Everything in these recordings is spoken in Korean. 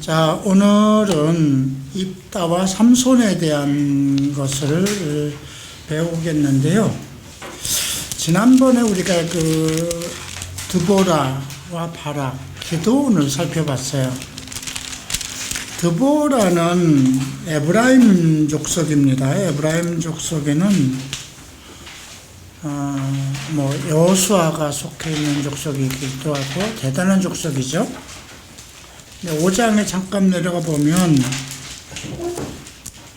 자, 오늘은 입다와 삼손에 대한 것을 배우겠는데요. 지난번에 우리가 드보라와 바락, 기드온을 살펴봤어요. 드보라는 에브라임 족속입니다. 에브라임 족속에는 여호수아가 속해 있는 족속이기도 하고 대단한 족속이죠. 5장에 잠깐 내려가 보면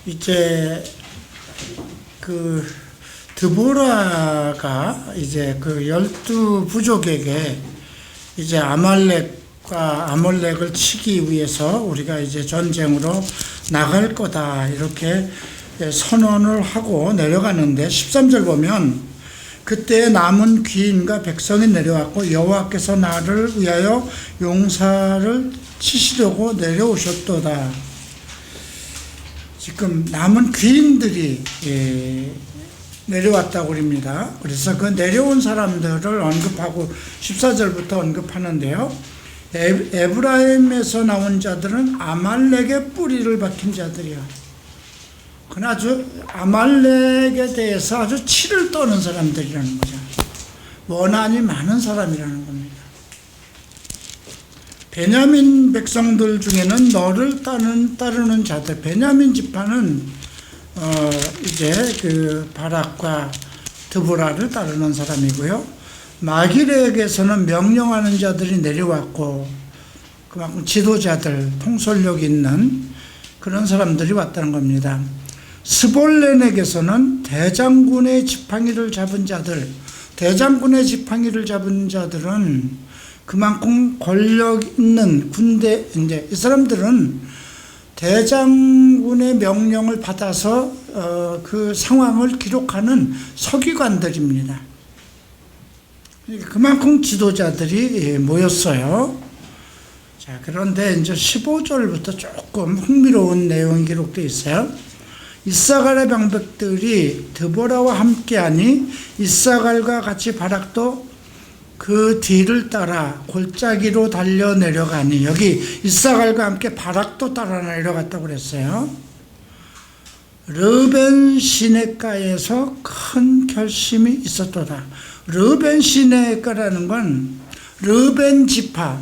이제 드보라가 이제 12부족에게 이제 아말렉을 치기 위해서 우리가 이제 전쟁으로 나갈 거다 이렇게 선언을 하고 내려가는데 13절 보면 그때 남은 귀인과 백성이 내려왔고 여호와께서 나를 위하여 용사를 치시려고 내려오셨도다. 지금 남은 귀인들이 내려왔다고 그럽니다. 그래서 그 내려온 사람들을 언급하고 14절부터 언급하는데요. 에브라임에서 나온 자들은 아말렉의 뿌리를 박힌 자들이야. 그러나 아주 아말렉에 대해서 아주 치를 떠는 사람들이라는 거죠. 원한이 많은 사람이라는 겁니다. 베냐민 백성들 중에는 너를 따르는 자들, 베냐민 지파는 이제 바락과 드보라를 따르는 사람이고요. 마길에게서는 명령하는 자들이 내려왔고 그만큼 지도자들, 통솔력 있는 그런 사람들이 왔다는 겁니다. 스볼렌에게서는 대장군의 지팡이를 잡은 자들, 대장군의 지팡이를 잡은 자들은 그만큼 권력 있는 군대, 이제 이 사람들은 대장군의 명령을 받아서 그 상황을 기록하는 서기관들입니다. 그만큼 지도자들이 모였어요. 자, 그런데 이제 15절부터 조금 흥미로운 내용이 기록되어 있어요. 이사갈의 방백들이 드보라와 함께하니 이사갈과 같이 바락도 그 뒤를 따라 골짜기로 달려 내려가니, 여기 이사갈과 함께 바락도 따라 내려갔다고 그랬어요. 르벤 시내가에서 큰 결심이 있었도다. 르벤 시내가라는 건 르벤 지파,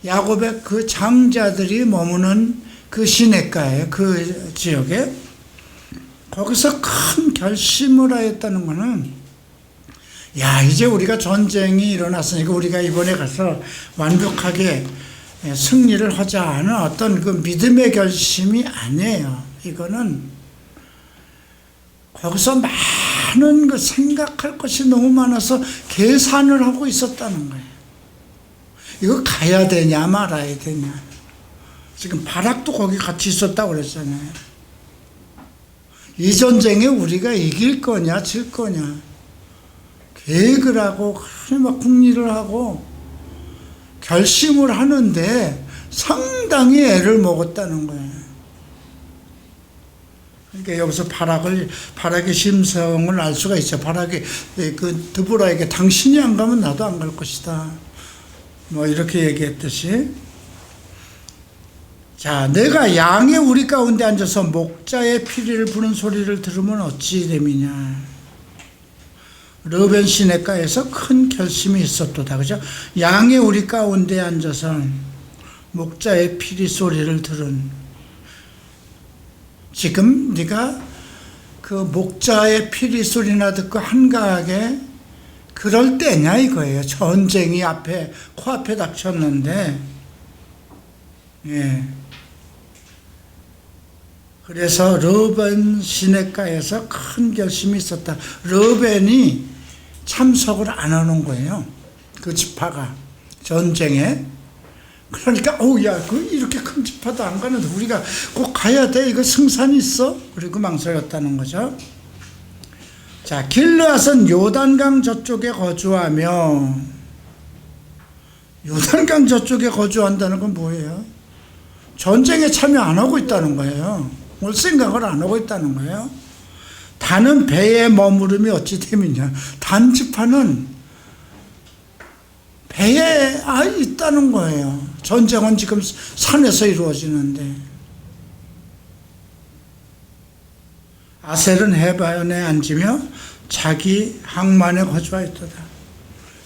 야곱의 그 장자들이 머무는 그 시내가에, 그 지역에 거기서 큰 결심을 하였다는 것은, 이제 우리가 전쟁이 일어났으니까 우리가 이번에 가서 완벽하게 승리를 하자 하는 어떤 그 믿음의 결심이 아니에요. 이거는 거기서 많은 그 생각할 것이 너무 많아서 계산을 하고 있었다는 거예요. 이거 가야 되냐 말아야 되냐. 지금 바락도 거기 같이 있었다고 그랬잖아요. 이 전쟁에 우리가 이길 거냐 질 거냐 계획을 하고 막 궁리를 하고 결심을 하는데 상당히 애를 먹었다는 거예요. 그러니까 여기서 바락의 심성을 알 수가 있어요. 바락이 그 드보라에게 당신이 안 가면 나도 안 갈 것이다, 이렇게 얘기했듯이. 자, 내가 양의 우리 가운데 앉아서 목자의 피리를 부는 소리를 들으면 어찌 됨이냐. 르벤 시내가에서 큰 결심이 있었도다. 그죠? 양의 우리 가운데 앉아서 목자의 피리 소리를 들은. 지금 네가 그 목자의 피리 소리나 듣고 한가하게 그럴 때냐 이거예요. 전쟁이 코앞에 닥쳤는데. 그래서 르벤 시내가에서 큰 결심이 있었다. 르벤이 참석을 안 하는 거예요. 그 지파가 전쟁에. 그러니까 이렇게 큰 지파도 안 가는데 우리가 꼭 가야 돼. 이거 승산이 있어. 그리고 망설였다는 거죠. 자, 길르앗은 요단강 저쪽에 거주하며, 요단강 저쪽에 거주한다는 건 뭐예요? 전쟁에 참여 안 하고 있다는 거예요. 올 생각을 안 하고 있다는 거예요. 단은 배에 머무름이 어찌 됨이냐. 단 지파는 배에 있다는 거예요. 전쟁은 지금 산에서 이루어지는데, 아셀은 해변에 앉으며 자기 항만에 거주하였도다.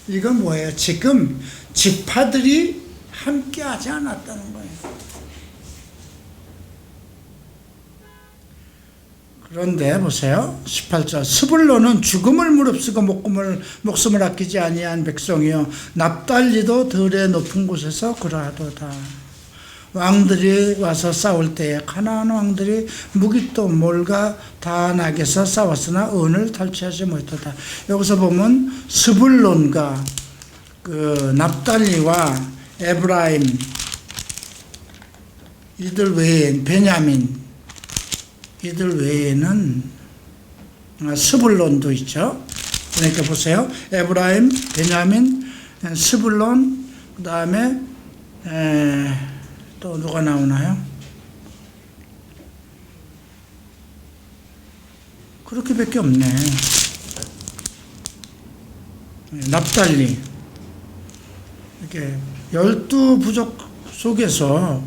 이건 뭐예요? 지금 지파들이 함께 하지 않았다는 거예요. 그런데 보세요. 18절. 스불론은 죽음을 무릅쓰고 목숨을 아끼지 아니한 백성이요 납달리도 들의 높은 곳에서 그러하도다. 왕들이 와서 싸울 때에 가나안 왕들이 무기또 몰과 다낙에서 싸웠으나 은을 탈취하지 못했다. 여기서 보면 스불론과 그 납달리와 에브라임, 이들 외에 베냐민, 이들 외에는 스불론도 있죠. 그러니까 보세요. 에브라임, 베냐민, 스불론, 그 다음에 또 누가 나오나요? 그렇게밖에 없네. 납달리. 이렇게 12부족 속에서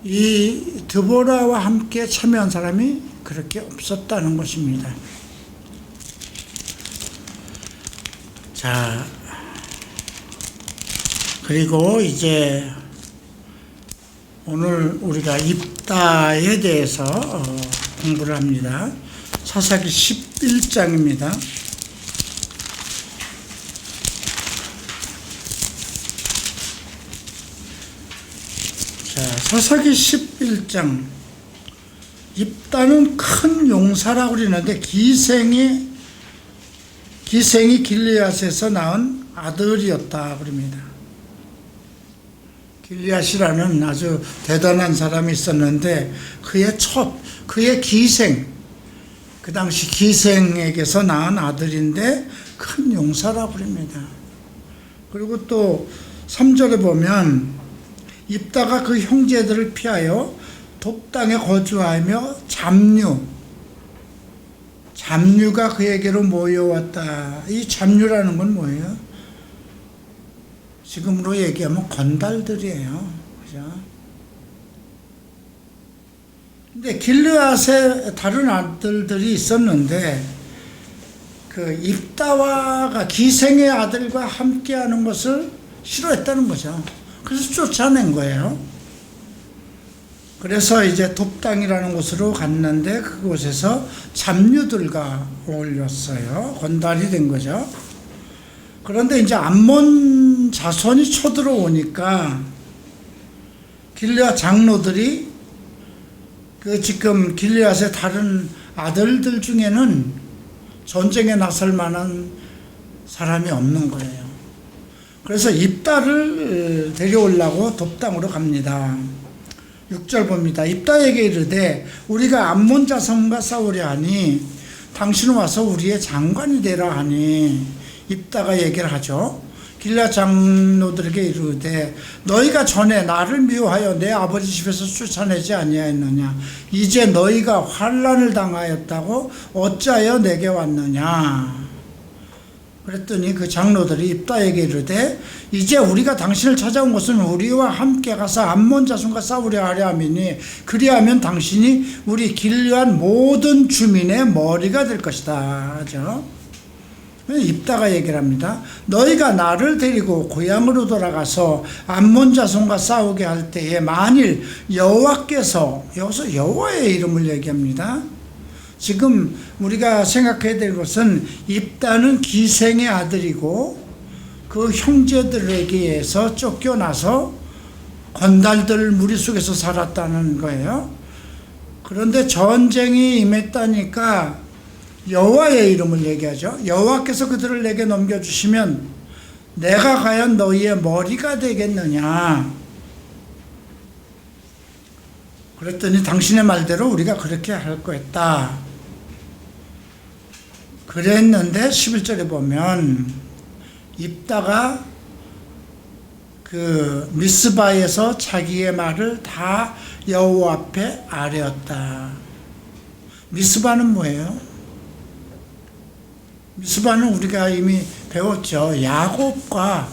이 드보라와 함께 참여한 사람이 그렇게 없었다는 것입니다. 자, 그리고 이제 오늘 우리가 입다에 대해서 공부를 합니다. 사사기 11장입니다. 자, 사사기 11장. 입다는 큰 용사라고 그러는데 기생이 길리앗에서 낳은 아들이었다 그럽니다. 길리앗이라는 아주 대단한 사람이 있었는데 그의 기생, 그 당시 기생에게서 낳은 아들인데 큰 용사라고 그럽니다. 그리고 또 3절에 보면 입다가 그 형제들을 피하여 돕당에 거주하며 잡류가 그에게로 모여왔다. 이 잡류라는 건 뭐예요? 지금으로 얘기하면 건달들이에요. 그죠? 근데 길르앗에 다른 아들들이 있었는데 그 입다와가 기생의 아들과 함께하는 것을 싫어했다는 거죠. 그래서 쫓아낸 거예요. 그래서 이제 돕당이라는 곳으로 갔는데 그곳에서 잡류들과 어울렸어요. 건달이 된 거죠. 그런데 이제 암몬 자손이 쳐들어오니까 길르앗 장로들이 그 지금 길르앗의 다른 아들들 중에는 전쟁에 나설 만한 사람이 없는 거예요. 그래서 입다를 데려오려고 돕당으로 갑니다. 6절 봅니다. 입다에게 이르되 우리가 암몬 자손과 싸우려 하니 당신은 와서 우리의 장관이 되라 하니 입다가 얘기를 하죠. 길르앗 장로들에게 이르되 너희가 전에 나를 미워하여 내 아버지 집에서 쫓아내지 아니하였느냐. 이제 너희가 환난을 당하였다고 어찌하여 내게 왔느냐. 그랬더니 그 장로들이 입다에게 이르되 이제 우리가 당신을 찾아온 것은 우리와 함께 가서 암몬 자손과 싸우려 하려 함이니 그리하면 당신이 우리 길르앗 모든 주민의 머리가 될 것이다 하죠. 입다가 얘기를 합니다. 너희가 나를 데리고 고향으로 돌아가서 암몬 자손과 싸우게 할 때에 만일 여호와께서, 여기서 여호와의 이름을 얘기합니다. 지금 우리가 생각해야 될 것은 입다는 기생의 아들이고 그 형제들에게서 쫓겨나서 건달들 무리 속에서 살았다는 거예요. 그런데 전쟁이 임했다니까 여호와의 이름을 얘기하죠. 여호와께서 그들을 내게 넘겨주시면 내가 과연 너희의 머리가 되겠느냐. 그랬더니 당신의 말대로 우리가 그렇게 할 거였다. 그랬는데 11절에 보면 입다가 그 미스바에서 자기의 말을 다 여호와 앞에 아뢰었다. 미스바는 뭐예요? 미스바는 우리가 이미 배웠죠. 야곱과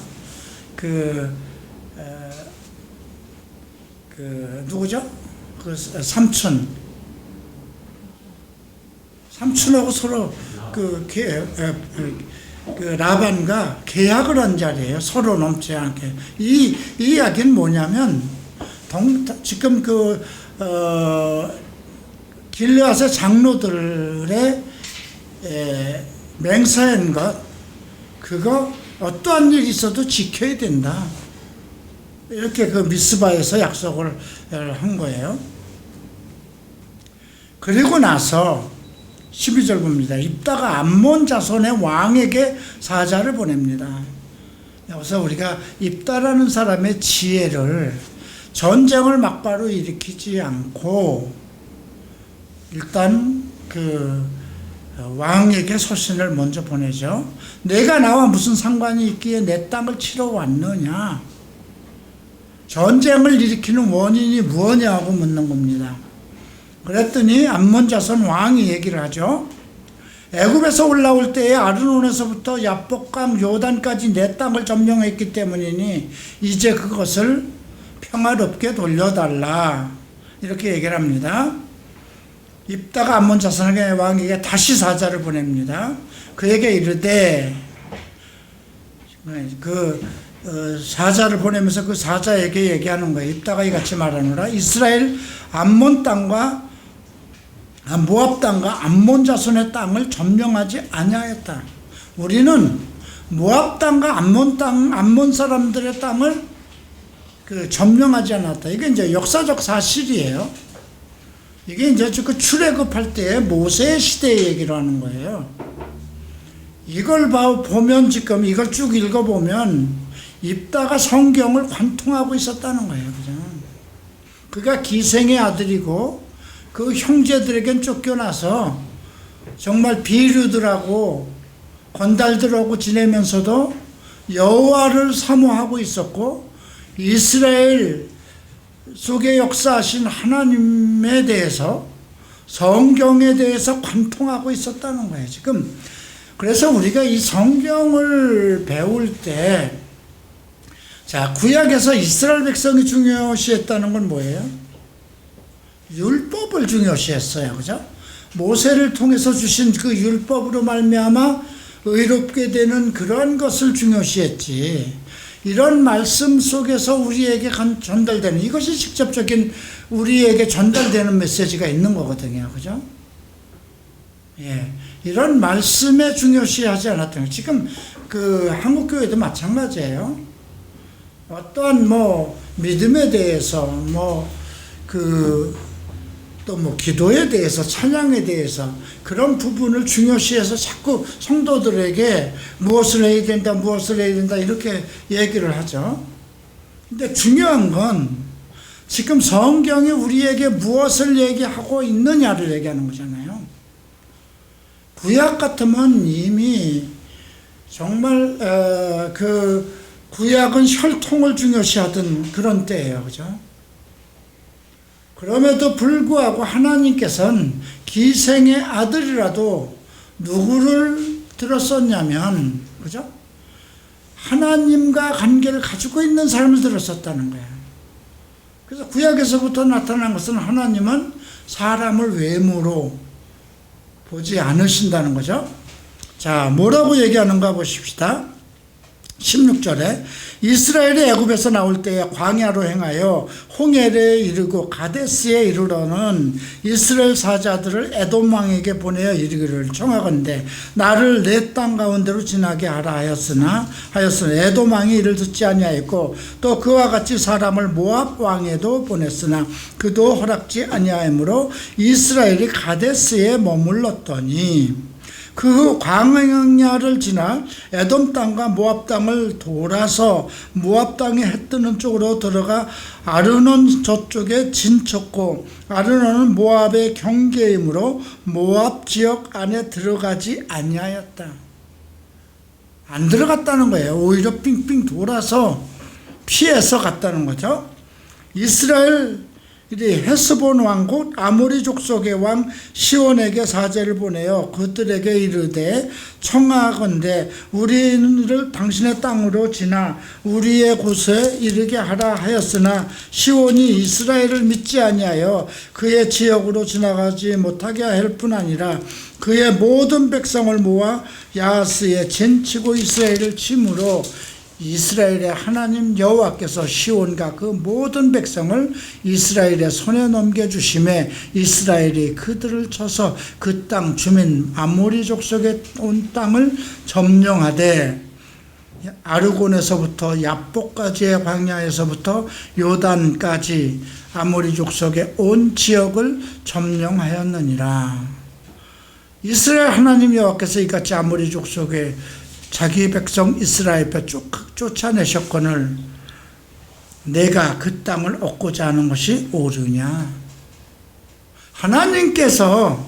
그 누구죠? 그 삼촌하고 서로 그 라반과 계약을 한 자리예요. 서로 넘지 않게. 이 이야기는 뭐냐면 지금 길르앗의 장로들의 맹세한 것, 그거 어떠한 일이 있어도 지켜야 된다. 이렇게 미스바에서 약속을 한 거예요. 그리고 나서 12절 봅니다. 입다가 암몬 자손의 왕에게 사자를 보냅니다. 여기서 우리가 입다라는 사람의 지혜를 전쟁을 막바로 일으키지 않고 일단 왕에게 소신을 먼저 보내죠. 내가 나와 무슨 상관이 있기에 내 땅을 치러 왔느냐? 전쟁을 일으키는 원인이 무엇이냐고 묻는 겁니다. 그랬더니 암몬 자손 왕이 얘기를 하죠. 애굽에서 올라올 때에 아르논에서부터 야복강 요단까지 내 땅을 점령했기 때문이니 이제 그것을 평화롭게 돌려달라. 이렇게 얘기를 합니다. 입다가 암몬 자손의 왕에게 다시 사자를 보냅니다. 그에게 이르되 사자를 보내면서 그 사자에게 얘기하는 거예요. 입다가 이같이 말하노라. 이스라엘 암몬 땅과 모압 땅과 암몬 자손의 땅을 점령하지 아니하였다. 우리는 모압 땅과 암몬 사람들의 땅을 점령하지 않았다. 이게 이제 역사적 사실이에요. 이게 이제 출애굽할 때 모세 시대의 얘기를 하는 거예요. 이걸 보면 지금 이걸 쭉 읽어보면 입다가 성경을 관통하고 있었다는 거예요. 그죠? 그가 기생의 아들이고 그 형제들에겐 쫓겨나서 정말 비류들하고 건달들하고 지내면서도 여호와를 사모하고 있었고 이스라엘 속에 역사하신 하나님에 대해서 성경에 대해서 관통하고 있었다는 거예요. 지금 그래서 우리가 이 성경을 배울 때 구약에서 이스라엘 백성이 중요시했다는 건 뭐예요? 율법을 중요시했어요. 그죠? 모세를 통해서 주신 그 율법으로 말미암아 의롭게 되는 그런 것을 중요시했지. 이런 말씀 속에서 우리에게 전달되는 이것이 직접적인 우리에게 전달되는 메시지가 있는 거거든요. 그죠? 예. 이런 말씀에 중요시하지 않았던 거예요. 지금 한국교회도 마찬가지예요. 어떠한 믿음에 대해서 또 기도에 대해서 찬양에 대해서 그런 부분을 중요시해서 자꾸 성도들에게 무엇을 해야 된다 이렇게 얘기를 하죠. 근데 중요한 건 지금 성경이 우리에게 무엇을 얘기하고 있느냐를 얘기하는 거잖아요. 구약 같으면 이미 정말 구약은 혈통을 중요시하던 그런 때예요. 그죠? 그럼에도 불구하고 하나님께서는 기생의 아들이라도 누구를 들었었냐면, 그죠? 하나님과 관계를 가지고 있는 사람을 들었었다는 거예요. 그래서 구약에서부터 나타난 것은 하나님은 사람을 외모로 보지 않으신다는 거죠. 자, 뭐라고 얘기하는가 보십시다. 16절에 이스라엘이 애굽에서 나올 때에 광야로 행하여 홍해에 이르고 가데스에 이르러는 이스라엘 사자들을 에돔 왕에게 보내어 이르기를 청하건대 나를 내 땅 가운데로 지나게 하라 하였으나 에돔 왕이 이를 듣지 아니하였고 또 그와 같이 사람을 모압 왕에도 보냈으나 그도 허락지 아니하므로 이스라엘이 가데스에 머물렀더니 그 후 광야를 지나 에돔 땅과 모압 땅을 돌아서 모압 땅에 해 뜨는 쪽으로 들어가 아르논 저쪽에 진쳤고 아르논은 모압의 경계이므로 모압 지역 안에 들어가지 아니하였다. 안 들어갔다는 거예요. 오히려 삥삥 돌아서 피해서 갔다는 거죠. 이스라엘 이리 헤스본 왕 곧 아모리 족속의 왕 시온에게 사제를 보내어 그들에게 이르되 청하건대 우리를 당신의 땅으로 지나 우리의 곳에 이르게 하라 하였으나 시온이 이스라엘을 믿지 아니하여 그의 지역으로 지나가지 못하게 할 뿐 아니라 그의 모든 백성을 모아 야하스에 진치고 이스라엘을 침으로 이스라엘의 하나님 여호와께서 시온과 그 모든 백성을 이스라엘의 손에 넘겨주심에 이스라엘이 그들을 쳐서 그 땅 주민 아모리 족속의 온 땅을 점령하되 아르곤에서부터 야복까지의 광야에서부터 요단까지 아모리 족속의 온 지역을 점령하였느니라. 이스라엘 하나님 여호와께서 이같이 아모리 족속의 자기 백성 이스라엘 앞에 쫓아내셨거늘 내가 그 땅을 얻고자 하는 것이 옳으냐. 하나님께서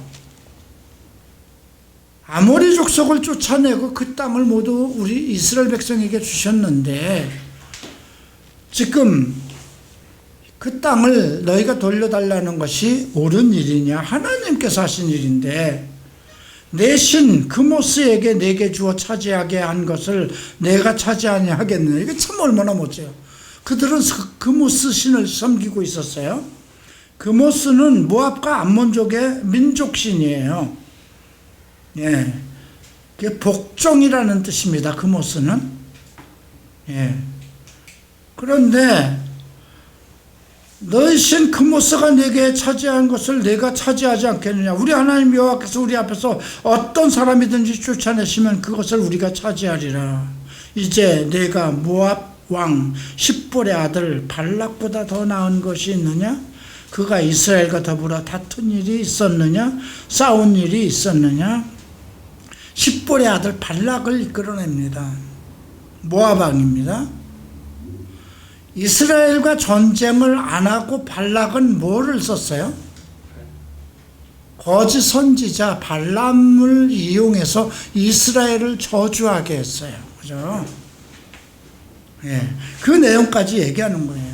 아모리 족속을 쫓아내고 그 땅을 모두 우리 이스라엘 백성에게 주셨는데 지금 그 땅을 너희가 돌려달라는 것이 옳은 일이냐. 하나님께서 하신 일인데 내 신 그모스에게 내게 주어 차지하게 한 것을 내가 차지하니 하겠느냐. 이게 참 얼마나 멋져요. 그들은 그모스 신을 섬기고 있었어요. 그모스는 모압과 암몬족의 민족신이에요. 예, 그게 복종이라는 뜻입니다. 그모스는. 예. 그런데 너희 신 그모스가 내게 차지한 것을 내가 차지하지 않겠느냐. 우리 하나님 여호와께서 우리 앞에서 어떤 사람이든지 쫓아내시면 그것을 우리가 차지하리라. 이제 내가 모압 왕 십볼의 아들 발락보다 더 나은 것이 있느냐? 그가 이스라엘과 더불어 다툰 일이 있었느냐? 싸운 일이 있었느냐? 십볼의 아들 발락을 이끌어냅니다. 모압 왕입니다. 이스라엘과 전쟁을 안 하고 발락은 뭐를 썼어요? 거짓 선지자 발람을 이용해서 이스라엘을 저주하게 했어요. 그죠? 예, 그 내용까지 얘기하는 거예요.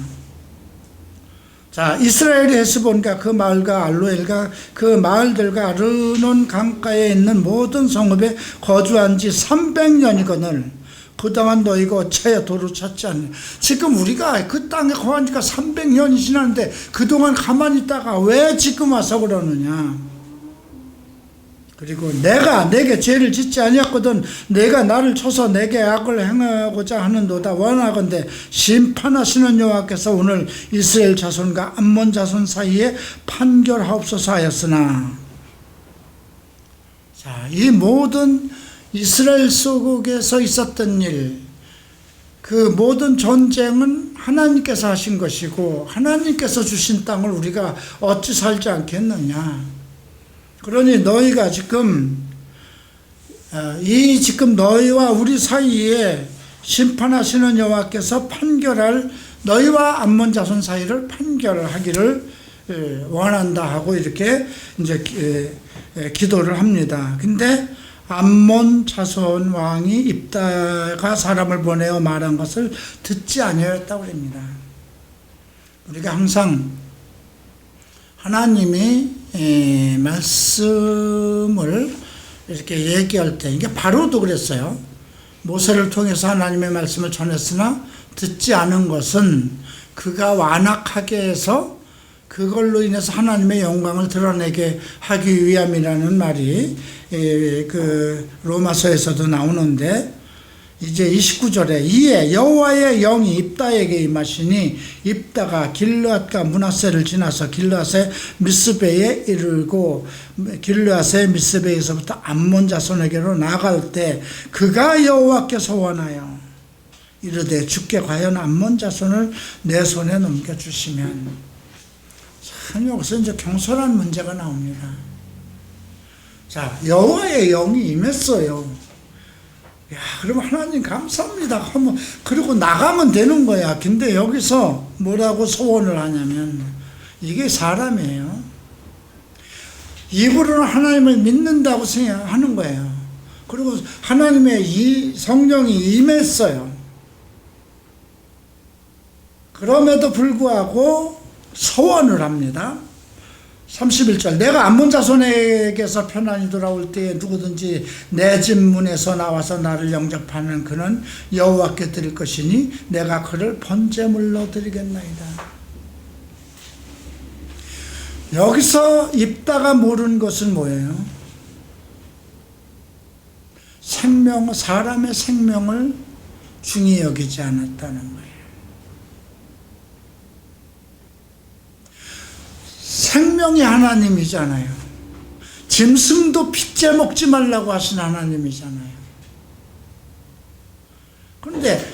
자, 이스라엘의 헤스본과 그 마을과 알로엘과 그 마을들과 아르논 강가에 있는 모든 성읍에 거주한 지 300년이거늘 그동안 너희가 어찌하여 도로 찾지 않느냐. 지금 우리가 그 땅에 거한 지가 300년이 지났는데 그동안 가만히 있다가 왜 지금 와서 그러느냐. 그리고 내가 내게 죄를 짓지 아니었거든 내가 나를 쳐서 내게 악을 행하고자 하는도다. 원하건대 심판하시는 여호와께서 오늘 이스라엘 자손과 암몬 자손 사이에 판결하옵소서 하였으나, 자, 이 모든 이스라엘 속에서 있었던 일, 그 모든 전쟁은 하나님께서 하신 것이고 하나님께서 주신 땅을 우리가 어찌 살지 않겠느냐. 그러니 너희가 지금 지금 너희와 우리 사이에 심판하시는 여호와께서 판결할 너희와 암몬 자손 사이를 판결하기를 원한다 하고 이렇게 이제 기도를 합니다. 근데 암몬 자손 왕이 입다가 사람을 보내어 말한 것을 듣지 아니하였다고 합니다. 우리가 항상 하나님이 말씀을 이렇게 얘기할 때, 이게 바로도 그랬어요. 모세를 통해서 하나님의 말씀을 전했으나 듣지 않은 것은 그가 완악하게 해서 그걸로 인해서 하나님의 영광을 드러내게 하기 위함이라는 말이 그 로마서에서도 나오는데, 이제 29절에 이에 여호와의 영이 입다에게 임하시니 입다가 길르앗과 므낫세를 지나서 길르앗의 미스베에 이르고 길르앗의 미스베에서부터 암몬 자손에게로 나갈 때 그가 여호와께서 원하여 이르되 주께 과연 암몬 자손을 내 손에 넘겨주시면. 참 여기서 이제 경솔한 문제가 나옵니다. 자, 여호와의 영이 임했어요. 야, 그럼 하나님 감사합니다 하면 그리고 나가면 되는 거야. 근데 여기서 뭐라고 소원을 하냐면, 이게 사람이에요. 입으로는 하나님을 믿는다고 생각하는 거예요. 그리고 하나님의 이 성령이 임했어요. 그럼에도 불구하고 소원을 합니다. 31절 내가 암몬 자손에게서 편안히 돌아올 때에 누구든지 내 집 문에서 나와서 나를 영접하는 그는 여호와께 드릴 것이니 내가 그를 번제물로 드리겠나이다. 여기서 입다가 모르는 것은 뭐예요? 사람의 생명을 중히 여기지 않았다는 거예요. 생명이 하나님이잖아요. 짐승도 핏째 먹지 말라고 하신 하나님이잖아요. 그런데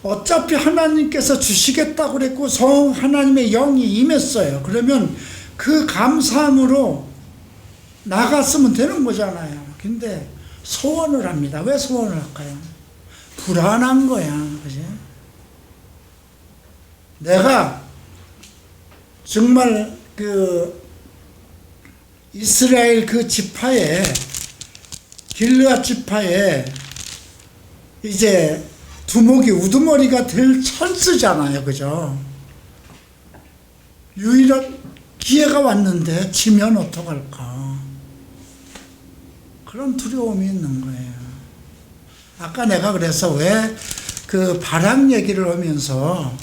어차피 하나님께서 주시겠다고 그랬고 하나님의 영이 임했어요. 그러면 그 감사함으로 나갔으면 되는 거잖아요. 근데 소원을 합니다. 왜 소원을 할까요? 불안한 거야. 그지? 내가 정말 이스라엘 그 지파에, 길르앗 지파에 이제 두목이 우두머리가 될 찬스잖아요. 그죠? 유일한 기회가 왔는데 지면 어떡할까? 그런 두려움이 있는 거예요. 아까 내가 그래서 왜 그 바락 얘기를 하면서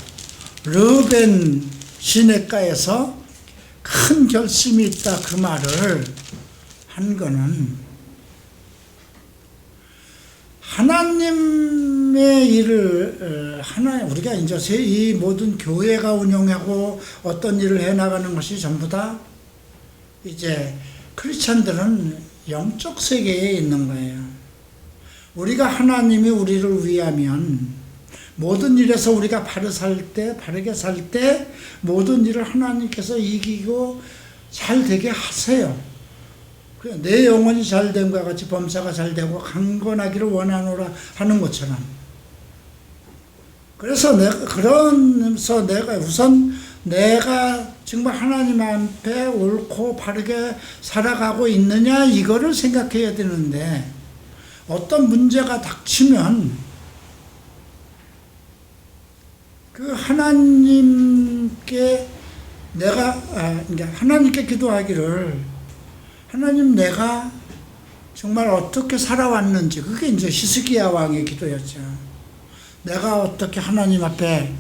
르벤 시냇가에서 큰 결심이 있다 그 말을 한 거는 하나님의 일을 우리가 이제 이 모든 교회가 운영하고 어떤 일을 해나가는 것이 전부 다 이제 크리스찬들은 영적 세계에 있는 거예요. 우리가 하나님이 우리를 위하면 모든 일에서 우리가 바르게 살 때 모든 일을 하나님께서 이기고 잘 되게 하세요. 내 영혼이 잘 된 것과 같이 범사가 잘 되고 강건하기를 원하노라 하는 것처럼. 그래서 내가 우선 내가 정말 하나님 앞에 옳고 바르게 살아가고 있느냐 이거를 생각해야 되는데 어떤 문제가 닥치면 그 하나님께 하나님께 기도하기를 하나님 내가 정말 어떻게 살아왔는지 그게 이제 히스기야 왕의 기도였죠. 내가 어떻게 하나님 앞에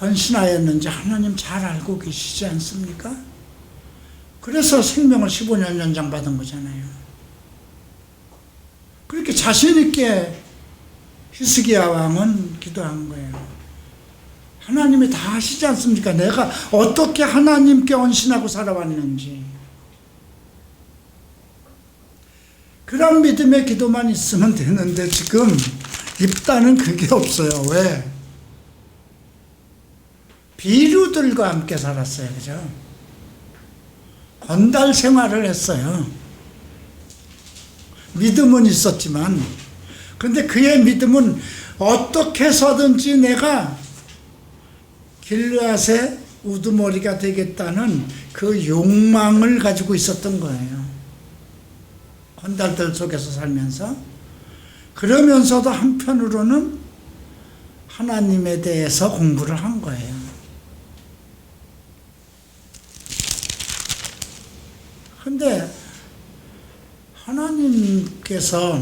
헌신하였는지 하나님 잘 알고 계시지 않습니까? 그래서 생명을 15년 연장받은 거잖아요. 그렇게 자신 있게 히스기야 왕은 기도한 거예요. 하나님이 다 아시지 않습니까? 내가 어떻게 하나님께 헌신하고 살아왔는지. 그런 믿음의 기도만 있으면 되는데 지금 입다는 그게 없어요. 왜? 비류들과 함께 살았어요. 그죠? 건달 생활을 했어요. 믿음은 있었지만 근데 그의 믿음은 어떻게 해서든지 내가 길르앗의 우두머리가 되겠다는 그 욕망을 가지고 있었던 거예요. 건달들 속에서 살면서. 그러면서도 한편으로는 하나님에 대해서 공부를 한 거예요. 근데 하나님께서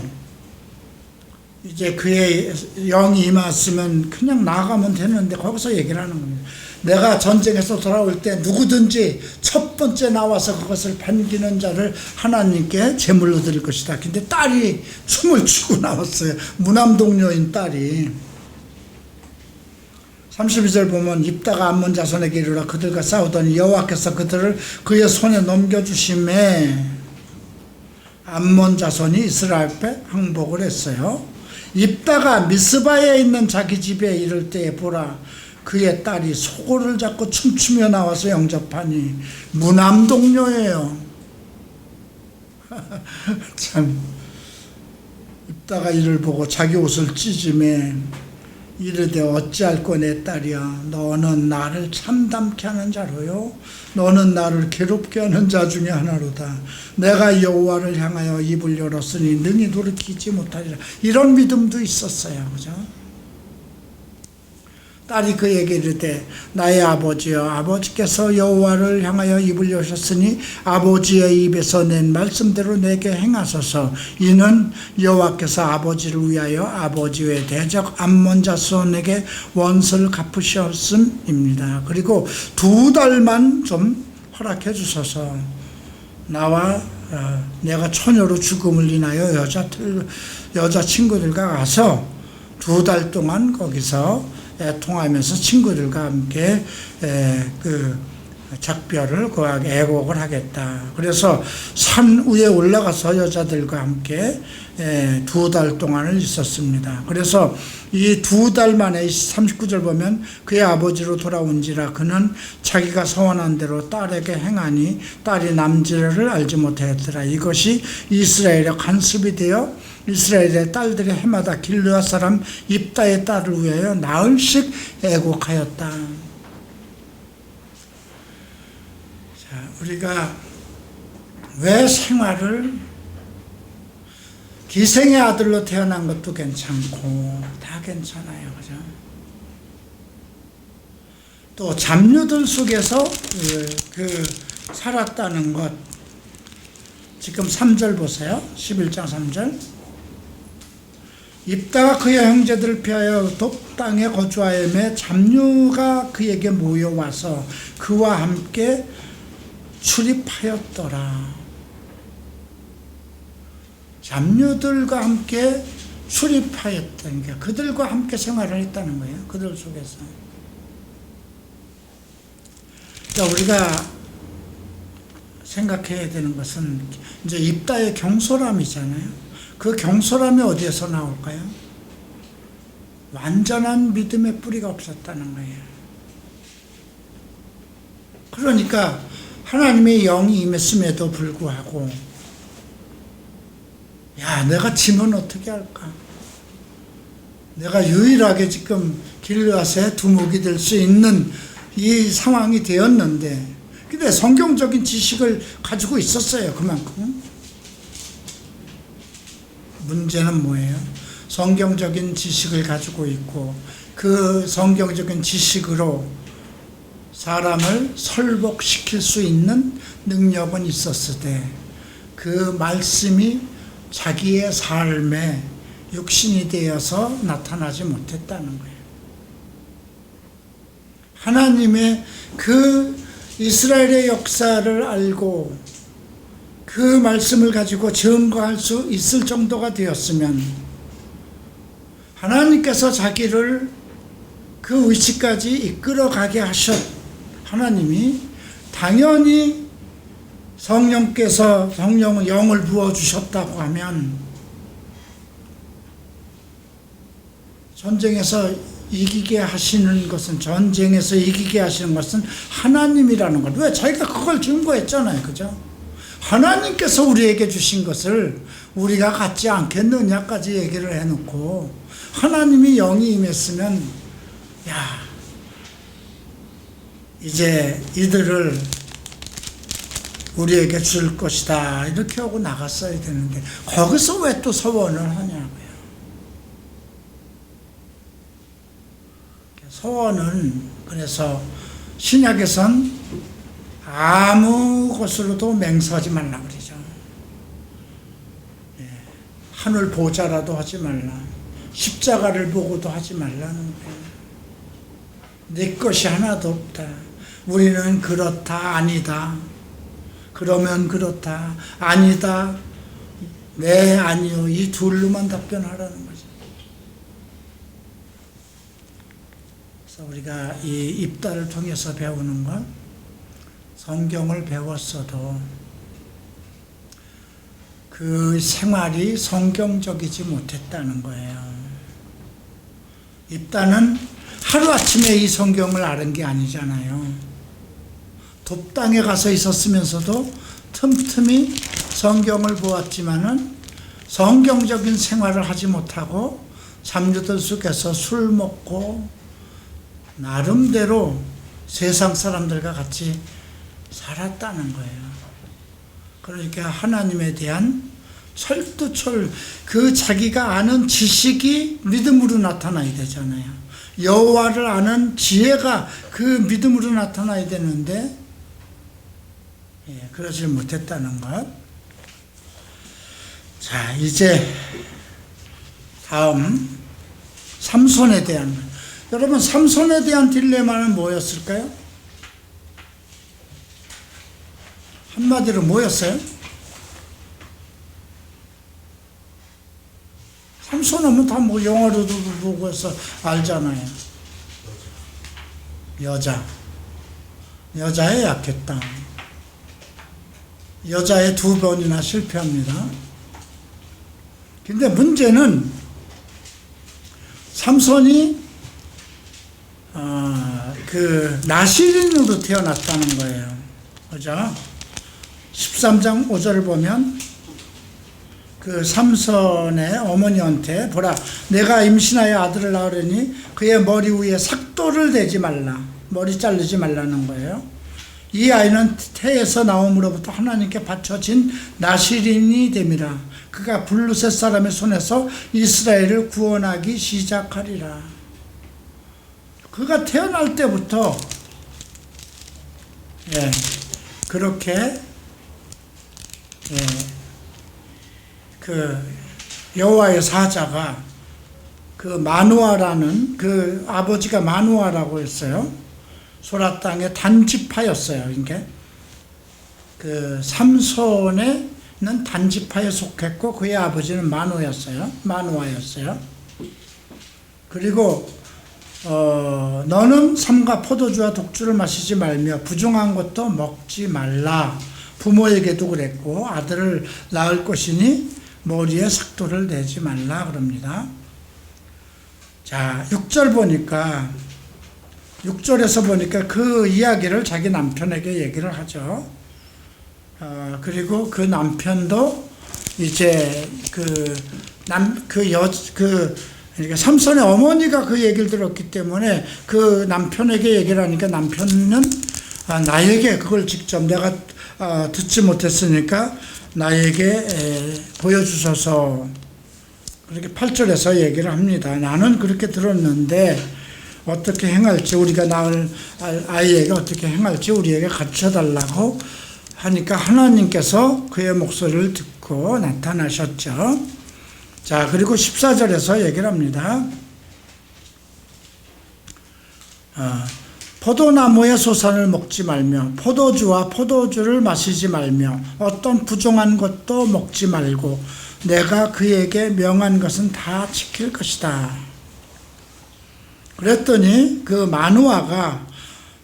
이제 그의 영이 임했으면 그냥 나가면 되는데 거기서 얘기를 하는 겁니다. 내가 전쟁에서 돌아올 때 누구든지 첫 번째 나와서 그것을 반기는 자를 하나님께 제물로 드릴 것이다. 근데 딸이 춤을 추고 나왔어요. 무남동녀인 딸이. 32절 보면 입다가 암몬 자손에게 이르러 그들과 싸우더니 여호와께서 그들을 그의 손에 넘겨주심에 암몬 자손이 이스라엘 앞에 항복을 했어요. 입다가 미스바에 있는 자기 집에 이를 때에 보라 그의 딸이 소고를 잡고 춤추며 나와서 영접하니 무남동녀예요. 참 입다가 이를 보고 자기 옷을 찢으매 이르되 어찌할꼬 내 딸이야 너는 나를 참담케 하는 자로요 너는 나를 괴롭게 하는 자 중에 하나로다. 내가 여호와를 향하여 입을 열었으니 능히 돌이키지 못하리라. 이런 믿음도 있었어요. 그죠? 딸이 그에게 이르되 나의 아버지여 아버지께서 여호와를 향하여 입을 여셨으니 아버지의 입에서 낸 말씀대로 내게 행하소서. 이는 여호와께서 아버지를 위하여 아버지의 대적 암몬 자손에게 원수를 갚으셨음입니다. 그리고 2달만 좀 허락해 주소서. 나와 내가 처녀로 죽음을 인하여 여자친구들과 가서 2달 동안 거기서 통하면서 친구들과 함께 그 작별을 구하게 애곡을 하겠다. 그래서 산 위에 올라가서 여자들과 함께 2달 동안을 있었습니다. 그래서 이 2달 만에 39절 보면 그의 아버지로 돌아온지라 그는 자기가 서원한 대로 딸에게 행하니 딸이 남지를 알지 못하였더라. 이것이 이스라엘의 관습이 되어 이스라엘의 딸들이 해마다 길르앗 사람 입다의 딸을 위하여 나흘씩 애곡하였다. 자, 우리가 왜 생활을 기생의 아들로 태어난 것도 괜찮고 다 괜찮아요, 그죠? 또 잡류들 속에서 살았다는 것. 지금 3절 보세요. 11장 3절. 입다가 그의 형제들을 피하여 돕 땅에 거주하여매 잡류가 그에게 모여와서 그와 함께 출입하였더라. 잡류들과 함께 출입하였다는 게 그들과 함께 생활을 했다는 거예요. 그들 속에서. 그러니까 우리가 생각해야 되는 것은 이제 입다의 경솔함이잖아요. 그 경솔함이 어디에서 나올까요? 완전한 믿음의 뿌리가 없었다는 거예요. 그러니까 하나님의 영이 임했음에도 불구하고 야, 내가 지면 어떻게 할까? 내가 유일하게 지금 길르앗의 두목이 될 수 있는 이 상황이 되었는데 근데 성경적인 지식을 가지고 있었어요. 그만큼. 문제는 뭐예요? 성경적인 지식을 가지고 있고 그 성경적인 지식으로 사람을 설복시킬 수 있는 능력은 있었을 때 그 말씀이 자기의 삶에 육신이 되어서 나타나지 못했다는 거예요. 하나님의 그 이스라엘의 역사를 알고 그 말씀을 가지고 증거할 수 있을 정도가 되었으면 하나님께서 자기를 그 위치까지 이끌어가게 하셨 하나님이 당연히 성령께서 영을 부어주셨다고 하면 전쟁에서 이기게 하시는 것은 하나님이라는 것. 왜? 자기가 그걸 증거했잖아요. 그죠? 하나님께서 우리에게 주신 것을 우리가 갖지 않겠느냐까지 얘기를 해놓고 하나님이 영이 임했으면 야, 이제 이들을 우리에게 줄 것이다 이렇게 하고 나갔어야 되는데 거기서 왜 또 서원을 하냐고요. 서원은 그래서 신약에선 아무 것으로도 맹세하지 말라 그러죠. 하늘 보자라도 하지 말라. 십자가를 보고도 하지 말라는 거예요. 내 것이 하나도 없다. 우리는 그렇다, 아니다. 그러면 그렇다, 아니다, 네, 아니요. 이 둘로만 답변하라는 거죠. 그래서 우리가 이 입다를 통해서 배우는 건 성경을 배웠어도 그 생활이 성경적이지 못했다는 거예요. 입다는 하루아침에 이 성경을 아는 게 아니잖아요. 돕당에 가서 있었으면서도 틈틈이 성경을 보았지만은 성경적인 생활을 하지 못하고 잡류들 속에서 술 먹고 나름대로 세상 사람들과 같이 살았다는 거예요. 그러니까 하나님에 대한 철두철 그 자기가 아는 지식이 믿음으로 나타나야 되잖아요. 여호와를 아는 지혜가 그 믿음으로 나타나야 되는데 그러질 못했다는 것. 자, 이제 다음 삼손에 대한, 여러분 삼손에 대한 딜레마는 뭐였을까요? 한마디로 뭐였어요? 삼손은 다 뭐 영화로도 보고 해서 알잖아요. 여자에 약했다. 여자에 2번이나 실패합니다. 근데 문제는 삼손이 그 나실인으로 태어났다는 거예요. 그죠? 13장 5절을 보면 그 삼손의 어머니한테 보라, 내가 임신하여 아들을 낳으려니 그의 머리 위에 삭도를 대지 말라, 머리 자르지 말라는 거예요. 이 아이는 태에서 나옴으로부터 하나님께 바쳐진 나실인이 됨이라. 그가 블루셋 사람의 손에서 이스라엘을 구원하기 시작하리라. 그가 태어날 때부터 그렇게 그 여호와의 사자가 그 마누아라는, 그 아버지가 마누아라고 했어요. 소라 땅의 단지파였어요. 이게 그 삼손에는 단지파에 속했고 그의 아버지는 마누아였어요. 그리고 너는 삼가 포도주와 독주를 마시지 말며 부정한 것도 먹지 말라. 부모에게도 그랬고 아들을 낳을 것이니 머리에 삭도를 내지 말라 그럽니다. 자, 6절에서 보니까 그 이야기를 자기 남편에게 얘기를 하죠. 그리고 그 남편도 이제 그러니까 삼손의 어머니가 그 얘기를 들었기 때문에 그 남편에게 얘기를 하니까 남편은 나에게 그걸 직접 내가 듣지 못했으니까 나에게 보여주셔서, 그렇게 8절에서 얘기를 합니다. 나는 그렇게 들었는데 어떻게 행할지, 우리가 낳을 아이에게 어떻게 행할지 우리에게 가르쳐달라고 하니까 하나님께서 그의 목소리를 듣고 나타나셨죠. 자, 그리고 14절에서 얘기를 합니다. 포도나무의 소산을 먹지 말며 포도주와 포도주를 마시지 말며 어떤 부정한 것도 먹지 말고 내가 그에게 명한 것은 다 지킬 것이다. 그랬더니 그 마누아가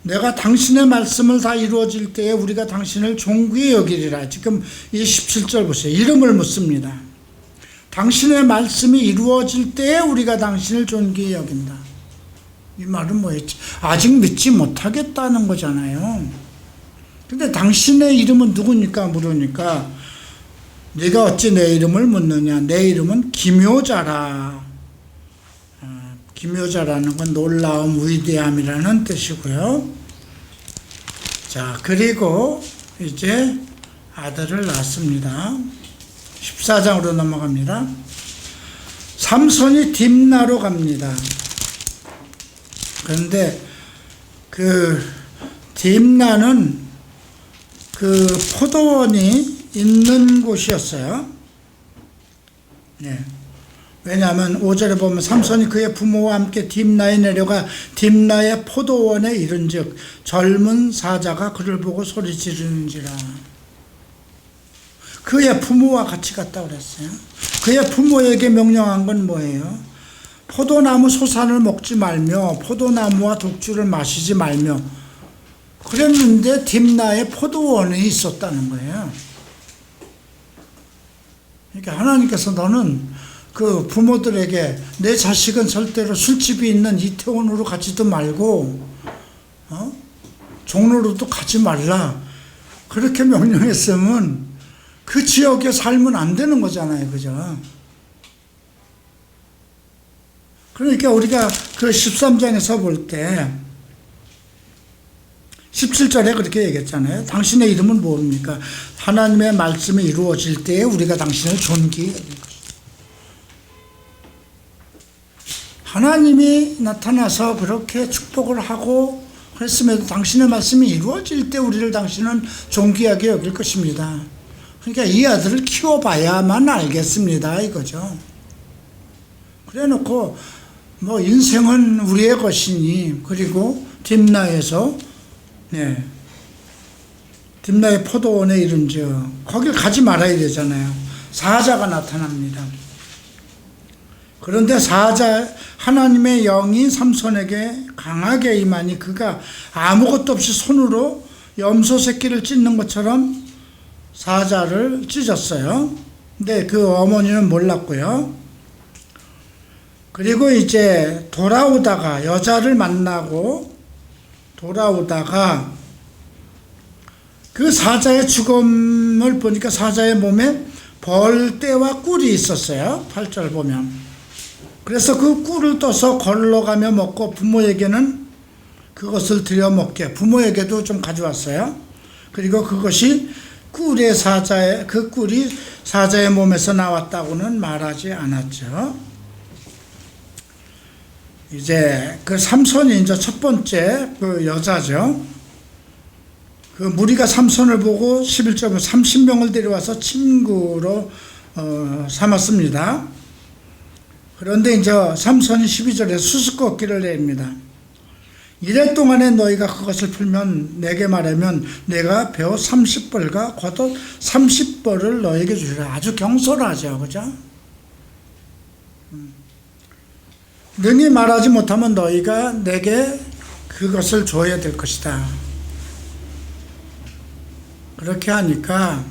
내가 당신의 말씀을 다 이루어질 때에 우리가 당신을 존귀히 여기리라. 지금 이 17절 보세요. 이름을 묻습니다. 당신의 말씀이 이루어질 때에 우리가 당신을 존귀히 여긴다. 이 말은 뭐였지? 아직 믿지 못하겠다는 거잖아요. 근데 당신의 이름은 누구니까 물으니까 네가 어찌 내 이름을 묻느냐. 내 이름은 기묘자라. 기묘자라는 건 놀라움, 위대함이라는 뜻이고요. 자, 그리고 이제 아들을 낳습니다. 14장으로 넘어갑니다. 삼손이 딥나로 갑니다. 그런데 그 딥나는 그 포도원이 있는 곳이었어요. 왜냐하면 5절에 보면 삼손이 그의 부모와 함께 딥나에 내려가 딥나의 포도원에 이른즉 젊은 사자가 그를 보고 소리 지르는지라. 그의 부모와 같이 갔다 그랬어요. 그의 부모에게 명령한 건 뭐예요? 포도나무 소산을 먹지 말며 포도나무와 독주를 마시지 말며 그랬는데 딥나에 포도원이 있었다는 거예요. 그러니까 하나님께서 너는 그 부모들에게 내 자식은 절대로 술집이 있는 이태원으로 가지도 말고 종로로도 가지 말라 그렇게 명령했으면 그 지역에 살면 안 되는 거잖아요. 그죠? 그러니까 우리가 그 13장에서 볼 때 17절에 그렇게 얘기했잖아요. 당신의 이름은 뭡니까? 하나님의 말씀이 이루어질 때에 우리가 당신을 존귀히 여길 것이다. 하나님이 나타나서 그렇게 축복을 하고 그랬음에도 당신의 말씀이 이루어질 때 우리를 당신은 존귀하게 여길 것입니다. 그러니까 이 아들을 키워봐야만 알겠습니다 이거죠. 그래 놓고 뭐 인생은 우리의 것이니, 그리고 딥나에서 딥나의 포도원에 이른즉 거길 가지 말아야 되잖아요. 사자가 나타납니다. 그런데 하나님의 영이 삼손에게 강하게 임하니 그가 아무것도 없이 손으로 염소 새끼를 찢는 것처럼 사자를 찢었어요. 근데 그 어머니는 몰랐고요. 그리고 이제 돌아오다가 여자를 만나고 돌아오다가 그 사자의 죽음을 보니까 사자의 몸에 벌떼와 꿀이 있었어요. 8절 보면. 그래서 그 꿀을 떠서 걸러가며 먹고 부모에게는 그것을 들여 먹게, 부모에게도 좀 가져왔어요. 그리고 그것이 그 꿀이 사자의 몸에서 나왔다고는 말하지 않았죠. 이제 그 삼손이 이제 첫 번째 그 여자죠. 그 무리가 삼손을 보고 11절 30명을 데려와서 친구로 삼았습니다. 그런데 이제 삼손이 12절에 수수께끼를 냅니다. 이래 동안에 너희가 그것을 풀면 내게 말하면 내가 배옷 30벌과 겉옷 30벌을 너에게 주리라. 아주 경솔하죠, 그죠? 능히 말하지 못하면 너희가 내게 그것을 줘야 될 것이다. 그렇게 하니까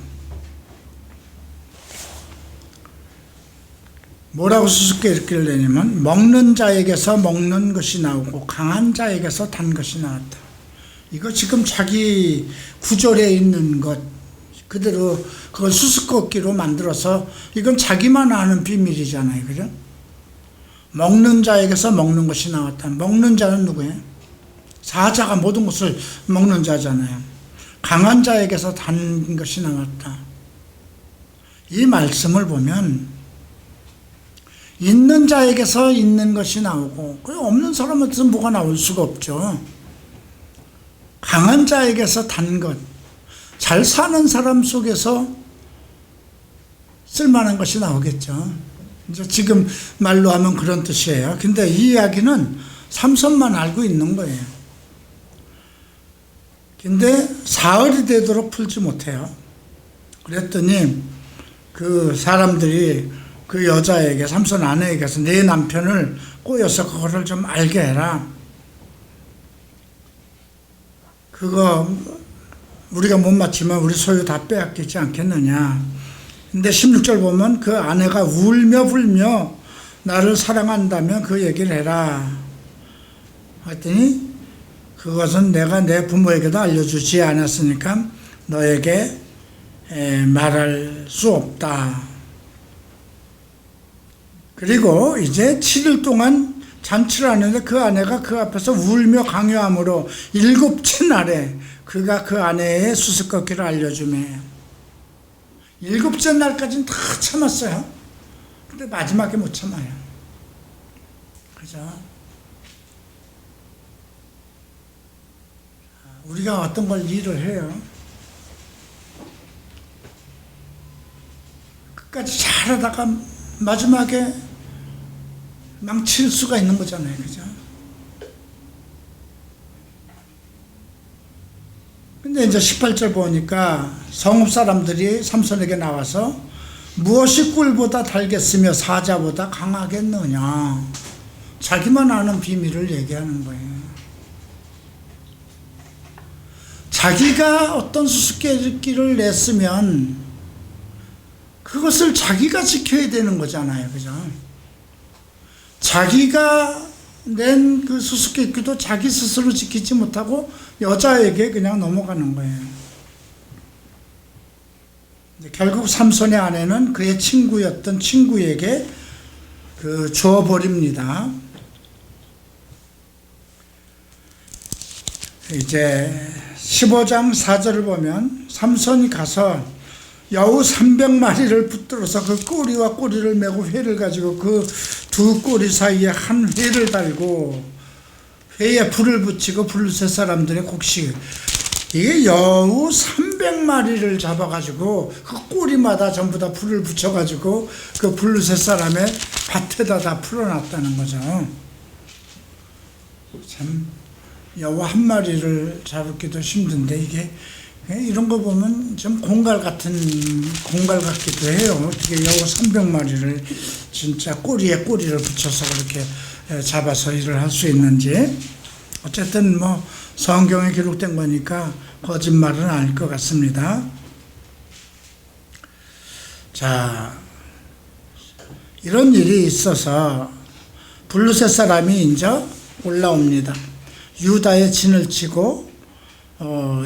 뭐라고 수수께끼를 내냐면 먹는 자에게서 먹는 것이 나오고 강한 자에게서 단 것이 나왔다. 이거 지금 자기 구절에 있는 것 그대로 그걸 수수께끼로 만들어서 이건 자기만 아는 비밀이잖아요. 그죠? 먹는 자에게서 먹는 것이 나왔다. 먹는 자는 누구예요? 사자가 모든 것을 먹는 자잖아요. 강한 자에게서 단 것이 나왔다. 이 말씀을 보면 있는 자에게서 있는 것이 나오고 없는 사람한테서 뭐가 나올 수가 없죠. 강한 자에게서 단 것, 잘 사는 사람 속에서 쓸만한 것이 나오겠죠. 이제 지금 말로 하면 그런 뜻이에요. 근데 이 이야기는 삼손만 알고 있는 거예요. 근데 사흘이 되도록 풀지 못해요. 그랬더니 그 사람들이 그 여자에게, 삼손 아내에게서 내 남편을 꼬여서 그거를 좀 알게 해라. 그거 우리가 못 맞추면 우리 소유 다 빼앗기지 않겠느냐. 근데 16절 보면 그 아내가 울며 불며 나를 사랑한다면 그 얘기를 해라. 했더니 그것은 내가 내 부모에게도 알려주지 않았으니까 너에게 말할 수 없다. 그리고 이제 7일 동안 잔치를 하는데 그 아내가 그 앞에서 울며 강요함으로 7째 날에 그가 그 아내의 수수께끼를 알려주매 7째 날까지는 다 참았어요. 근데 마지막에 못 참아요. 그죠? 우리가 어떤 걸 일을 해요. 끝까지 잘하다가 마지막에 망칠 수가 있는 거잖아요. 그죠? 근데 이제 18절 보니까 성읍 사람들이 삼손에게 나와서 무엇이 꿀보다 달겠으며 사자보다 강하겠느냐. 자기만 아는 비밀을 얘기하는 거예요. 자기가 어떤 수수께끼를 냈으면 그것을 자기가 지켜야 되는 거잖아요. 그죠? 자기가 낸 그 수수께끼도 자기 스스로 지키지 못하고 여자에게 그냥 넘어가는 거예요. 결국 삼손의 아내는 그의 친구였던 친구에게 줘버립니다. 이제 15장 4절을 보면 삼손이 가서 여우 300마리를 붙들어서 그 꼬리와 꼬리를 메고 회를 가지고 그 두 꼬리 사이에 한 회를 달고 회에 불을 붙이고 블루셋 사람들의 곡식, 이게 여우 300마리를 잡아가지고 그 꼬리마다 전부 다 불을 붙여가지고 그 블루셋 사람의 밭에다 다 풀어놨다는 거죠. 참 여우 한 마리를 잡기도 힘든데 이게 이런 거 보면 좀 공갈 같기도 해요. 어떻게 여우 300마리를 진짜 꼬리에 꼬리를 붙여서 그렇게 잡아서 일을 할 수 있는지. 어쨌든 뭐 성경에 기록된 거니까 거짓말은 아닐 것 같습니다. 자, 이런 일이 있어서 블루셋 사람이 이제 올라옵니다. 유다의 진을 치고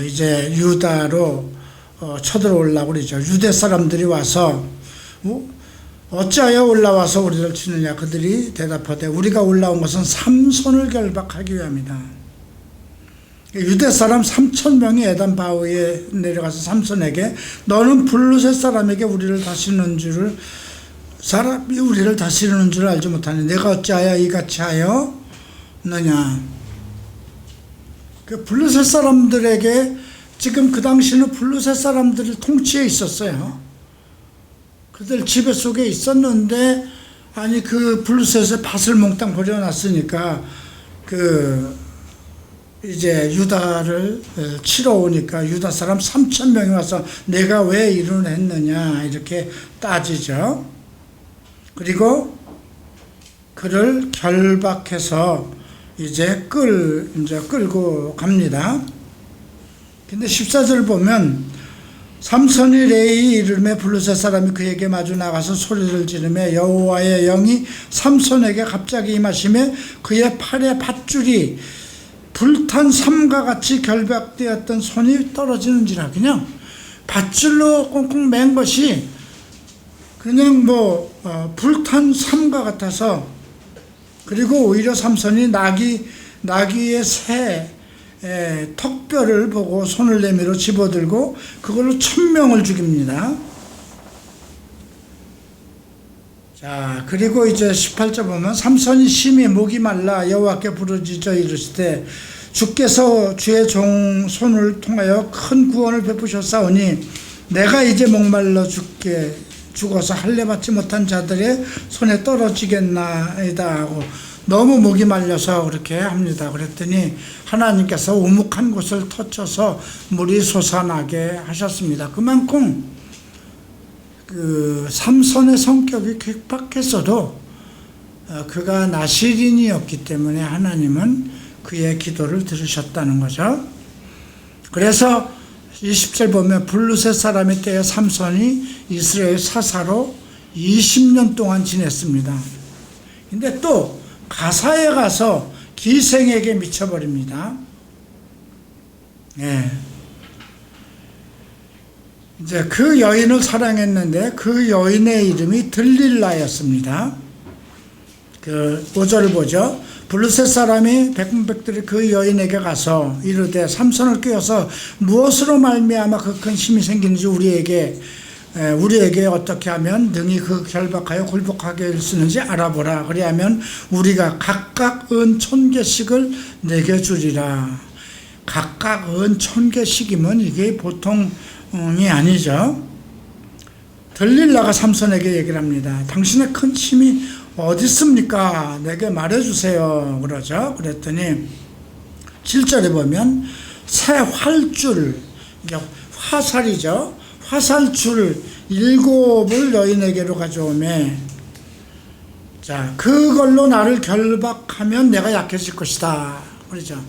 이제 유다로 쳐들어오려고 그러죠. 유대 사람들이 와서 어찌하여 올라와서 우리를 치느냐. 그들이 대답하되 우리가 올라온 것은 삼손을 결박하기 위함이다. 유대 사람 3,000명이 에단 바위에 내려가서 삼손에게 너는 블루셋 사람에게 우리를 다스리는 줄을 사람이 우리를 다스리는 줄 알지 못하니 내가 어찌하여 이같이 하여 너냐. 그 블루셋 사람들에게 지금 그 당시는 블루셋 사람들이 통치에 있었어요. 그들 지배 속에 있었는데 아니 그 블루셋에 밭을 몽땅 버려놨으니까 그 이제 유다를 치러 오니까 유다 사람 3,000명이 와서 내가 왜 이런 했느냐 이렇게 따지죠. 그리고 그를 결박해서 이제 끌고 갑니다. 근데 14절 보면 삼손이 레이 이름의 블루셋 사람이 그에게 마주 나가서 소리를 지르며 여호와의 영이 삼손에게 갑자기 임하시며 그의 팔에 밧줄이 불탄 삼과 같이 결박되었던 손이 떨어지는지라. 그냥 밧줄로 꽁꽁 맨 것이 그냥 불탄 삼과 같아서, 그리고 오히려 삼손이 나귀의 새 턱뼈를 보고 손을 내밀어 집어들고 그걸로 1,000명을 죽입니다. 자, 그리고 이제 18절 보면 삼손이 심히 목이 말라 여호와께 부르짖어 이르시되 주께서 주의 종 손을 통하여 큰 구원을 베푸셨사오니 내가 이제 목말라 죽어서 할례 받지 못한 자들의 손에 떨어지겠나이다 하고 너무 목이 말려서 그렇게 합니다. 그랬더니 하나님께서 우묵한 곳을 터쳐서 물이 솟아나게 하셨습니다. 그만큼 그 삼손의 성격이 괴팍했어도 그가 나실인이었기 때문에 하나님은 그의 기도를 들으셨다는 거죠. 그래서 20절 보면 블루셋 사람의 때에 삼손이 이스라엘 사사로 20년 동안 지냈습니다. 근데 또 가사에 가서 기생에게 미쳐버립니다. 네. 이제 그 여인을 사랑했는데 그 여인의 이름이 들릴라였습니다. 그 5절을 보죠. 블루셋 사람이 백분백들이 그 여인에게 가서 이르되 삼손을 꿰어서 무엇으로 말미암아 그 큰 힘이 생기는지 우리에게 어떻게 하면 능히 그 결박하여 굴복하게 할 수 있는지 알아보라. 그리하면 우리가 각각 은 1,000개씩을 내게 주리라. 각각 은 1,000개씩이면 이게 보통이 아니죠. 들릴라가 삼손에게 얘기를 합니다. 당신의 큰 힘이 어디 있습니까? 내게 말해주세요. 그러죠. 그랬더니 7절에 보면 새 활줄, 화살이죠. 화살줄 7을 여인에게로 가져오매 자, 그걸로 나를 결박하면 내가 약해질 것이다. 그러죠.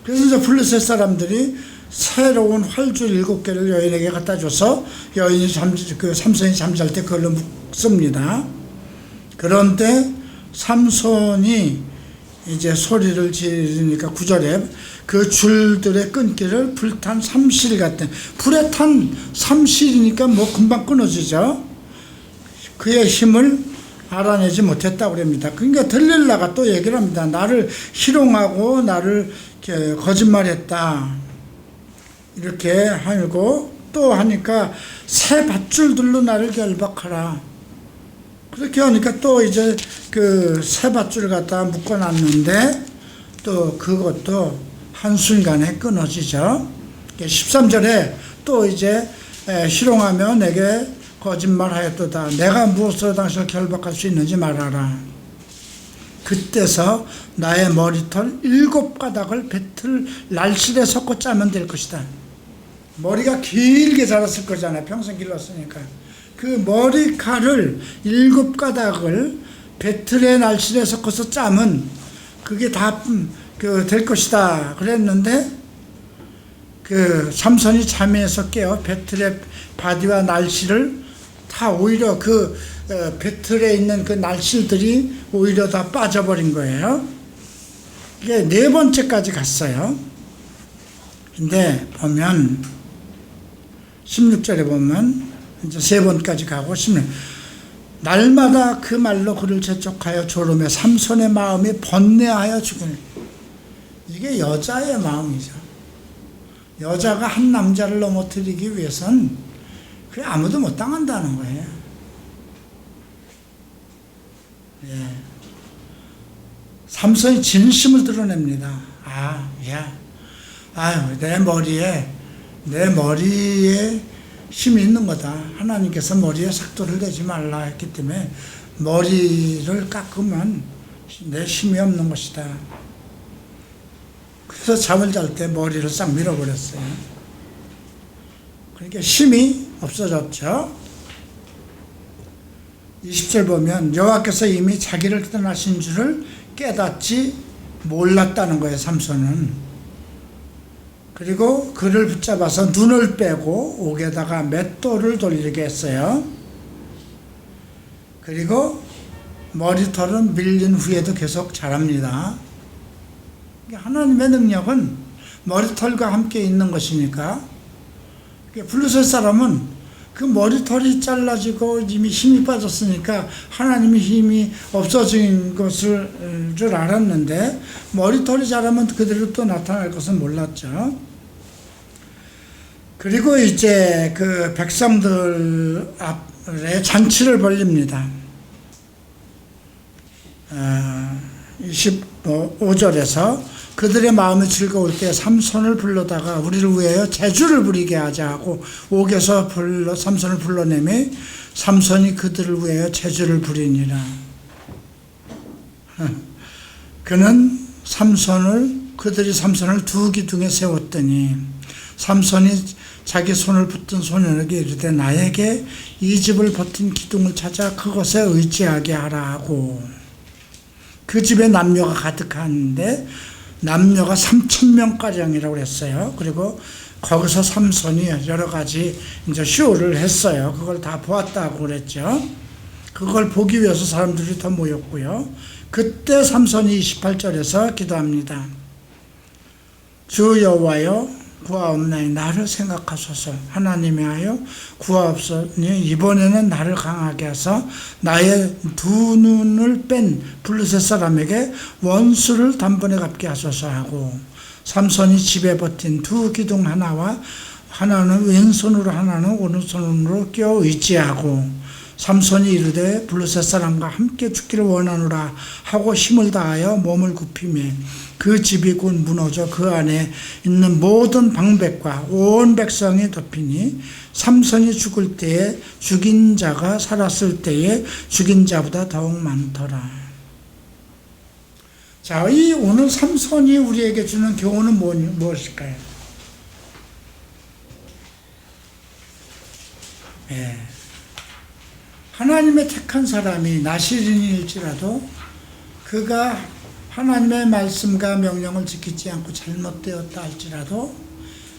그래서 이제 블루셋 사람들이 새로운 활줄 7개를 여인에게 갖다 줘서 여인이 삼손이 잠잘 때 그걸로 묶습니다. 그런데 삼손이 이제 소리를 지르니까 9절에 그 줄들의 끈기를 불탄 삼실 같은, 불에 탄 삼실이니까 금방 끊어지죠. 그의 힘을 알아내지 못했다고 합니다. 그러니까 들릴라가 또 얘기를 합니다. 나를 희롱하고 나를 거짓말했다 이렇게 하고 또 하니까 새 밧줄들로 나를 결박하라. 그렇게 하니까 또 이제 그 쇠밧줄 갖다가 묶어놨는데 또 그것도 한순간에 끊어지죠. 13절에 또 이제 희롱하며 내게 거짓말하였도다. 내가 무엇으로 당신을 결박할 수 있는지 말하라. 그때서 나의 머리털 7가닥을 배틀 날실에 섞어 짜면 될 것이다. 머리가 길게 자랐을 거잖아요. 평생 길렀으니까. 그 머리칼을 7가닥을 배틀의 날실에 섞어서 짜면 그게 다 될 것이다 그랬는데, 그 삼손이 잠에서 깨어 배틀의 바디와 날실을 다 오히려 그 배틀에 있는 그 날실들이 오히려 다 빠져버린 거예요. 이게 4번째까지 갔어요. 근데 보면 16절에 보면 이제 3번까지 가고 16. 날마다 그 말로 그를 재촉하여 조르며 삼손의 마음이 번뇌하여 죽으니. 이게 여자의 마음이죠. 여자가 한 남자를 넘어뜨리기 위해선 그래 아무도 못 당한다는 거예요. 예. 삼손이 진심을 드러냅니다. 내 머리에 힘이 있는 거다. 하나님께서 머리에 삭도를 내지 말라 했기 때문에 머리를 깎으면 내 힘이 없는 것이다. 그래서 잠을 잘 때 머리를 싹 밀어버렸어요. 그러니까 힘이 없어졌죠. 20절 보면 여호와께서 이미 자기를 떠나신 줄을 깨닫지 몰랐다는 거예요, 삼손은. 그리고 그를 붙잡아서 눈을 빼고 옥에다가 맷돌을 돌리게 했어요. 그리고 머리털은 밀린 후에도 계속 자랍니다. 하나님의 능력은 머리털과 함께 있는 것이니까. 블루셋 사람은 그 머리털이 잘라지고 이미 힘이 빠졌으니까 하나님의 힘이 없어진 것을 줄 알았는데, 머리털이 자라면 그대로 또 나타날 것은 몰랐죠. 그리고 이제 그 백성들 앞에 잔치를 벌립니다. 25절에서 그들의 마음이 즐거울 때 삼손을 불러다가 우리를 위하여 제주를 부리게 하자 하고 옥에서 삼손을 불러내매 삼손이 그들을 위하여 제주를 부리니라. 그들이 삼손을 두 기둥에 세웠더니 삼손이 자기 손을 붙든 소년에게 이르되 나에게 이 집을 버틴 기둥을 찾아 그것에 의지하게 하라 하고, 그 집에 남녀가 가득한데 남녀가 3,000명가량이라고 했어요. 그리고 거기서 삼손이 여러 가지 이제 쇼를 했어요. 그걸 다 보았다고 그랬죠. 그걸 보기 위해서 사람들이 더 모였고요. 그때 삼손이 28절에서 기도합니다. 주 여호와여 구하옵나니 나를 생각하소서. 하나님이 하여 구하옵소니 이번에는 나를 강하게 하사 나의 두 눈을 뺀 블루셋 사람에게 원수를 단번에 갚게 하소서 하고, 삼손이 집에 버틴 두 기둥 하나와 하나는 왼손으로 하나는 오른손으로 껴 의지하고, 삼손이 이르되 블루셋 사람과 함께 죽기를 원하노라 하고 힘을 다하여 몸을 굽히매 그 집이 곧 무너져 그 안에 있는 모든 방백과 온 백성이 덮이니 삼손이 죽을 때에 죽인 자가 살았을 때에 죽인 자보다 더욱 많더라. 자, 이 오늘 삼손이 우리에게 주는 교훈은 무엇일까요? 하나님의 택한 사람이 나시린일지라도 그가 하나님의 말씀과 명령을 지키지 않고 잘못되었다 할지라도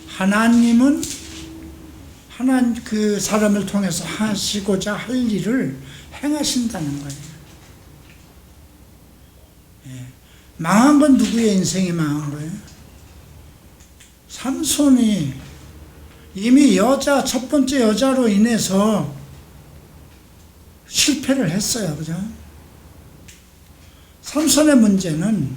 하나님은 그 사람을 통해서 하시고자 할 일을 행하신다는 거예요. 망한 건 누구의 인생이 망한 거예요? 삼손이 이미 첫 번째 여자로 인해서 실패를 했어요. 그죠? 삼손의 문제는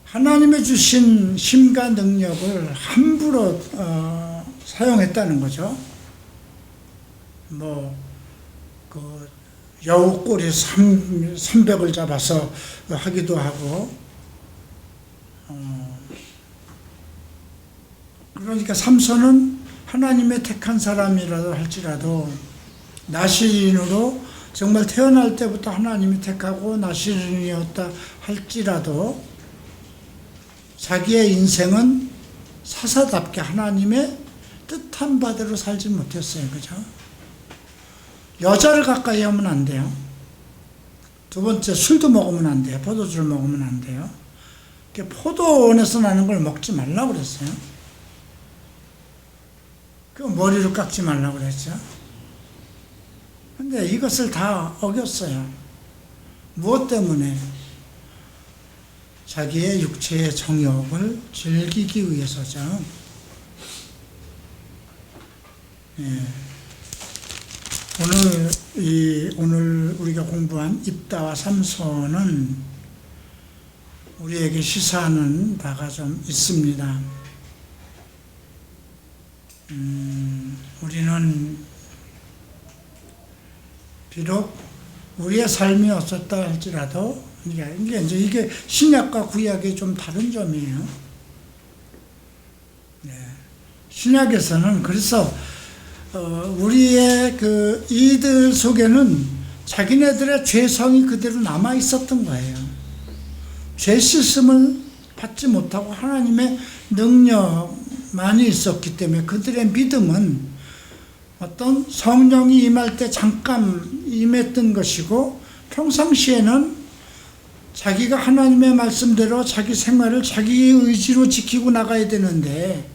하나님의 주신 힘과 능력을 함부로 사용했다는 거죠. 그 여우 꼬리 300을 잡아서 하기도 하고, 그러니까 삼손은 하나님의 택한 사람이라도 할지라도 나시린으로 정말 태어날 때부터 하나님이 택하고 나시린이었다 할지라도 자기의 인생은 사사답게 하나님의 뜻한 바대로 살지 못했어요. 그죠? 여자를 가까이 하면 안 돼요. 두 번째, 술도 먹으면 안 돼요. 포도주를 먹으면 안 돼요. 포도원에서 나는 걸 먹지 말라고 그랬어요. 그 머리를 깎지 말라고 그랬죠. 근데 이것을 다 어겼어요. 무엇 때문에? 자기의 육체의 정욕을 즐기기 위해서죠. 예. 오늘 우리가 공부한 입다와 삼손은 우리에게 시사하는 바가 좀 있습니다. 우리는 비록 우리의 삶이 없었다 할지라도 이게 신약과 구약의 좀 다른 점이에요. 네. 신약에서는 그래서 우리의 그 이들 속에는 자기네들의 죄성이 그대로 남아 있었던 거예요. 죄 씻음을 받지 못하고 하나님의 능력만이 있었기 때문에 그들의 믿음은 어떤 성령이 임할 때 잠깐 임했던 것이고, 평상시에는 자기가 하나님의 말씀대로 자기 생활을 자기 의지로 지키고 나가야 되는데,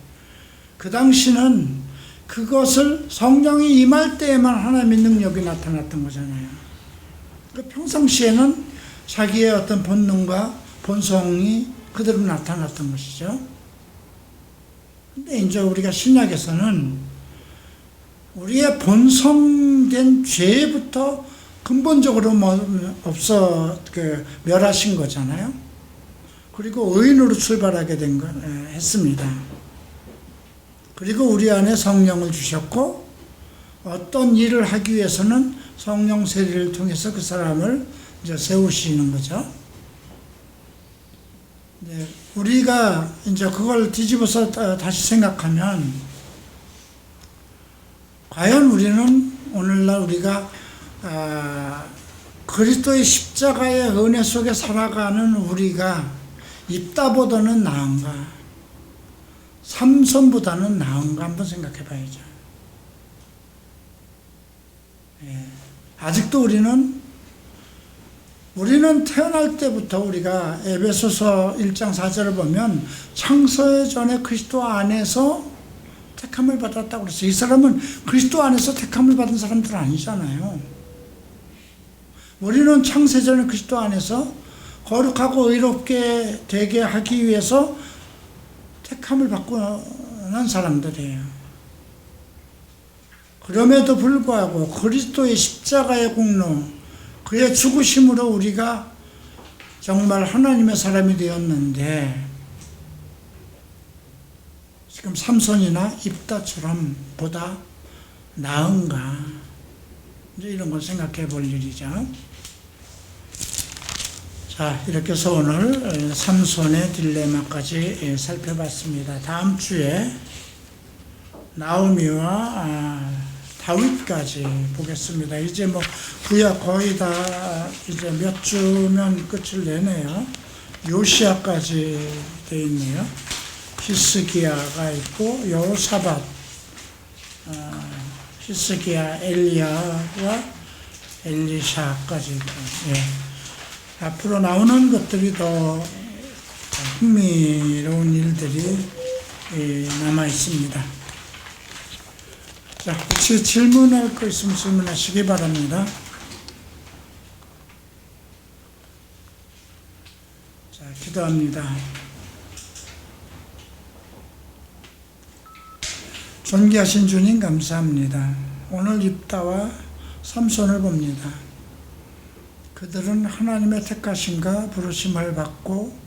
그 당시는 그것을 성령이 임할 때에만 하나님의 능력이 나타났던 거잖아요. 평상시에는 자기의 어떤 본능과 본성이 그대로 나타났던 것이죠. 근데 이제 우리가 신약에서는 우리의 본성된 죄부터 근본적으로 멸하신 거잖아요. 그리고 의인으로 출발하게 했습니다. 그리고 우리 안에 성령을 주셨고, 어떤 일을 하기 위해서는 성령 세례를 통해서 그 사람을 이제 세우시는 거죠. 네, 우리가 이제 그걸 뒤집어서 다시 생각하면, 과연 우리는 오늘날 우리가 그리스도의 십자가의 은혜 속에 살아가는 우리가 입다보다는 나은가, 삼손보다는 나은가 한번 생각해 봐야죠. 예. 아직도 우리는 태어날 때부터 우리가 에베소서 1장 4절을 보면 창세 전에 그리스도 안에서 택함을 받았다고 그랬어요. 이 사람은 그리스도 안에서 택함을 받은 사람들은 아니잖아요. 우리는 창세 전에 그리스도 안에서 거룩하고 의롭게 되게 하기 위해서 택함을 받고 난 사람들이에요. 그럼에도 불구하고 그리스도의 십자가의 공로, 그의 죽으심으로 우리가 정말 하나님의 사람이 되었는데, 지금 삼손이나 입다처럼 보다 나은가, 이제 이런 걸 생각해 볼 일이죠. 자, 이렇게 해서 오늘 삼손의 딜레마까지 살펴봤습니다. 다음 주에 나오미와 다윗까지 보겠습니다. 이제 구약 거의 다 이제 몇 주면 끝을 내네요. 요시야까지 돼 있네요. 히스기야가 있고 여호사밧, 히스기야, 엘리야와 엘리샤까지 있고, 예. 앞으로 나오는 것들이 더 흥미로운 일들이 남아 있습니다. 자, 혹시 질문할 거 있으면 질문하시기 바랍니다. 자, 기도합니다. 존귀하신 주님 감사합니다. 오늘 입다와 삼손을 봅니다. 그들은 하나님의 택하심과 부르심을 받고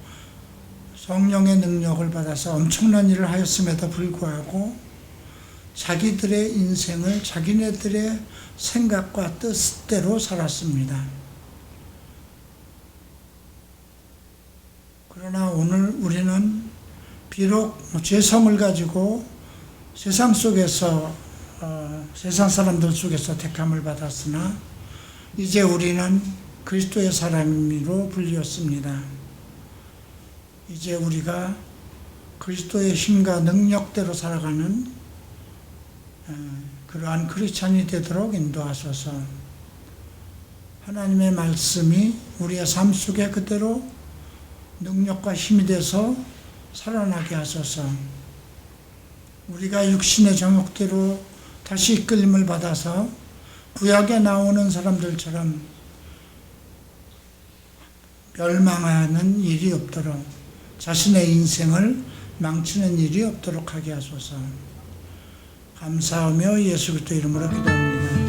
성령의 능력을 받아서 엄청난 일을 하였음에도 불구하고 자기들의 인생을 자기네들의 생각과 뜻대로 살았습니다. 그러나 오늘 우리는 비록 죄성을 가지고 세상 속에서 세상 사람들 속에서 택함을 받았으나 이제 우리는 그리스도의 사람으로 불렸습니다. 이제 우리가 그리스도의 힘과 능력대로 살아가는 그러한 크리스찬이 되도록 인도하소서. 하나님의 말씀이 우리의 삶 속에 그대로 능력과 힘이 돼서 살아나게 하소서. 우리가 육신의 정욕대로 다시 이끌림을 받아서 구약에 나오는 사람들처럼 멸망하는 일이 없도록, 자신의 인생을 망치는 일이 없도록 하게 하소서. 감사하며 예수 그리스도 이름으로 기도합니다.